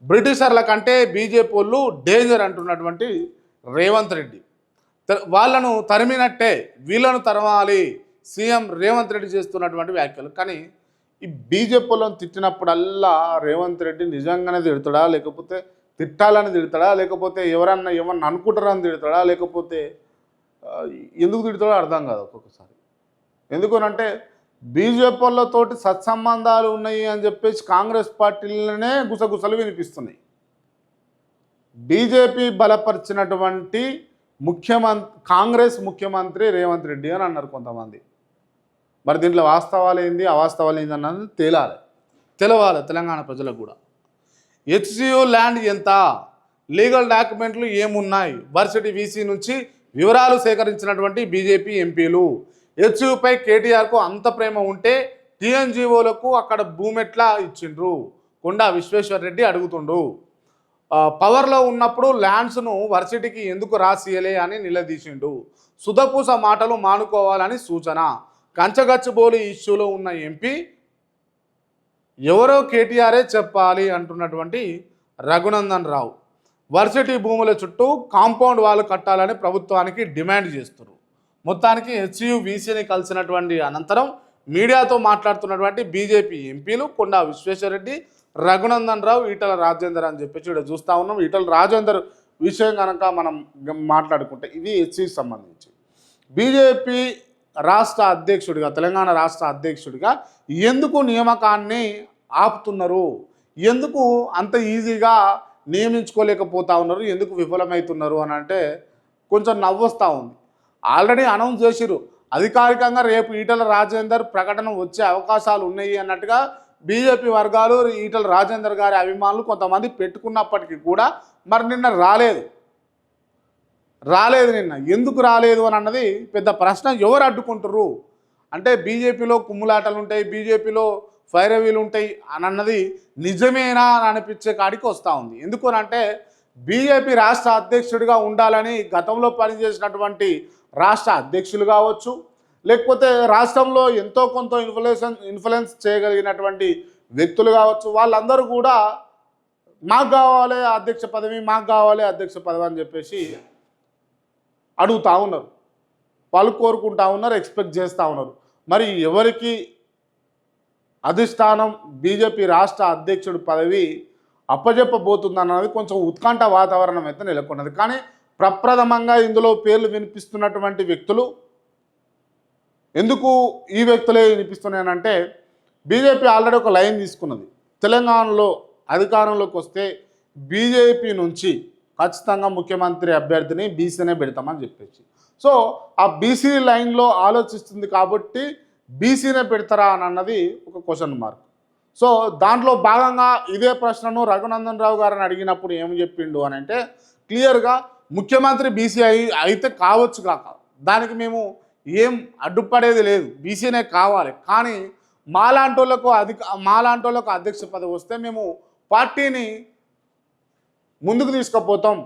బ్రిటిషర్ల కంటే బీజేపీ వాళ్ళు డేంజర్ అంటున్నటువంటి రేవంత్ రెడ్డి వాళ్ళను తరిమినట్టే వీళ్ళను తరమాలి సీఎం రేవంత్ రెడ్డి చేస్తున్నటువంటి వ్యాఖ్యలు. కానీ ఈ బీజేపీ వాళ్ళని తిట్టినప్పుడల్లా రేవంత్ రెడ్డి నిజంగానే తిడతాడా, లేకపోతే తిట్టాలని తిడతాడా, లేకపోతే ఏమన్నా అనుకుంటారని తిడతాడా, లేకపోతే ఎందుకు తిడతాడో అర్థం కాదు ఒక్కొక్కసారి. ఎందుకనంటే బీజేపీ వాళ్ళతోటి సత్సంబంధాలు ఉన్నాయి అని చెప్పేసి కాంగ్రెస్ పార్టీలనే గుసగుసలు వినిపిస్తున్నాయి. బీజేపీ బలపరిచినటువంటి కాంగ్రెస్ ముఖ్యమంత్రి రేవంత్ రెడ్డి అని అన్నారు కొంతమంది. మరి దీంట్లో వాస్తవాలు ఏంది అవాస్తవాలు ఏంది అన్నది తెలవాలి తెలంగాణ ప్రజలకు కూడా. హెచ్సియు ల్యాండ్ ఎంత, లీగల్ డాక్యుమెంట్లు ఏమున్నాయి, వర్సిటీ వీసీ నుంచి వివరాలు సేకరించినటువంటి బీజేపీ ఎంపీలు. హెచ్సియుపై కేటీఆర్కు అంత ప్రేమ ఉంటే టీఎన్జీఓలకు అక్కడ భూమి ఎట్లా ఇచ్చిండ్రు, కొండా విశ్వేశ్వర్ రెడ్డి అడుగుతుండు. పవర్లో ఉన్నప్పుడు ల్యాండ్స్ను వర్సిటీకి ఎందుకు రాసియలే అని నిలదీసిండు. సుధపూస మాటలు మానుకోవాలని సూచన. కంచగచ్చిబౌలి ఇష్యూలో ఉన్న ఎంపీ ఎవరో కేటీఆరే చెప్పాలి అంటున్నటువంటి రఘునందన్ రావు. వర్సిటీ భూముల చుట్టూ కాంపౌండ్ వాళ్ళు కట్టాలని ప్రభుత్వానికి డిమాండ్ చేస్తున్నారు. మొత్తానికి హెచ్యు వీసీని కలిసినటువంటి అనంతరం మీడియాతో మాట్లాడుతున్నటువంటి బీజేపీ ఎంపీలు కొండా విశ్వేశ్వరరెడ్డి, రఘునందన్ రావు, ఈటల రాజేందర్ అని చెప్పేసి ఇక్కడ చూస్తూ ఉన్నాం. ఈటల రాజేందర్ విషయం కనుక మనం మాట్లాడుకుంటే ఇది హెచ్సికి సంబంధించి బీజేపీ రాష్ట్ర అధ్యక్షుడిగా, తెలంగాణ రాష్ట్ర అధ్యక్షుడిగా ఎందుకు నియామకాన్ని ఆపుతున్నారు, ఎందుకు అంత ఈజీగా నియమించుకోలేకపోతా ఉన్నారు, ఎందుకు విఫలమవుతున్నారు అని అంటే కొంచెం నవ్వొస్తూ ఉంది. ఆల్రెడీ అనౌన్స్ చేసిరు అధికారికంగా రేపు ఈటల రాజేందర్ ప్రకటన వచ్చే అవకాశాలు ఉన్నాయి అన్నట్టుగా బీజేపీ వర్గాలు ఈటల రాజేందర్ గారి అభిమానులు కొంతమంది పెట్టుకున్నప్పటికీ కూడా మరి నిన్న రాలేదు. నిన్న ఎందుకు రాలేదు అని అన్నది పెద్ద ప్రశ్న. ఎవరు అడ్డుకుంటారు అంటే బీజేపీలో కుమ్ములాటలు ఉంటాయి, బీజేపీలో ఫైరవీలు ఉంటాయి అని అన్నది నిజమేనా అని అనిపించే కాడికి వస్తూ ఉంది. ఎందుకు అంటే బీజేపీ రాష్ట్ర అధ్యక్షుడిగా ఉండాలని గతంలో పనిచేసినటువంటి రాష్ట్ర అధ్యక్షులు కావచ్చు, లేకపోతే రాష్ట్రంలో ఎంతో కొంత ఇన్ఫ్లుయెన్స్ చేయగలిగినటువంటి వ్యక్తులు కావచ్చు, వాళ్ళందరూ కూడా మాకు కావాలి అధ్యక్ష పదవి, మాకు కావాలి అధ్యక్ష పదవి అని చెప్పేసి అడుగుతూ ఉన్నారు. వాళ్ళు కోరుకుంటా ఉన్నారు, ఎక్స్పెక్ట్ చేస్తూ ఉన్నారు. మరి ఎవరికి అధిష్టానం బీజేపీ రాష్ట్ర అధ్యక్షుడి పదవి అప్పజెప్పబోతుందన్నది కొంచెం ఉత్కంఠ వాతావరణం అయితే నెలకొన్నది. కానీ ప్రప్రథమంగా ఇందులో పేర్లు వినిపిస్తున్నటువంటి వ్యక్తులు ఎందుకు ఈ వ్యక్తులే వినిపిస్తున్నాయనంటే బీజేపీ ఆల్రెడీ ఒక లైన్ తీసుకున్నది. తెలంగాణలో అధికారంలోకి వస్తే బీజేపీ నుంచి ఖచ్చితంగా ముఖ్యమంత్రి అభ్యర్థిని బీసీనే పెడతామని చెప్పేసి. సో ఆ బీసీ లైన్లో ఆలోచిస్తుంది కాబట్టి బీసీనే పెడతారా అని అన్నది ఒక క్వశ్చన్ మార్క్. సో దాంట్లో భాగంగా ఇదే ప్రశ్నను రఘునందన్ రావు గారిని అడిగినప్పుడు ఏమి చెప్పిండు అని అంటే క్లియర్గా ముఖ్యమంత్రి బీసీ అయితే కావచ్చు కాక దానికి మేము ఏం అడ్డుపడేది లేదు, బీసీనే కావాలి. కానీ మాలాంటోళ్ళకు అధ్యక్ష పదవి వస్తే మేము పార్టీని ముందుకు తీసుకుపోతాం,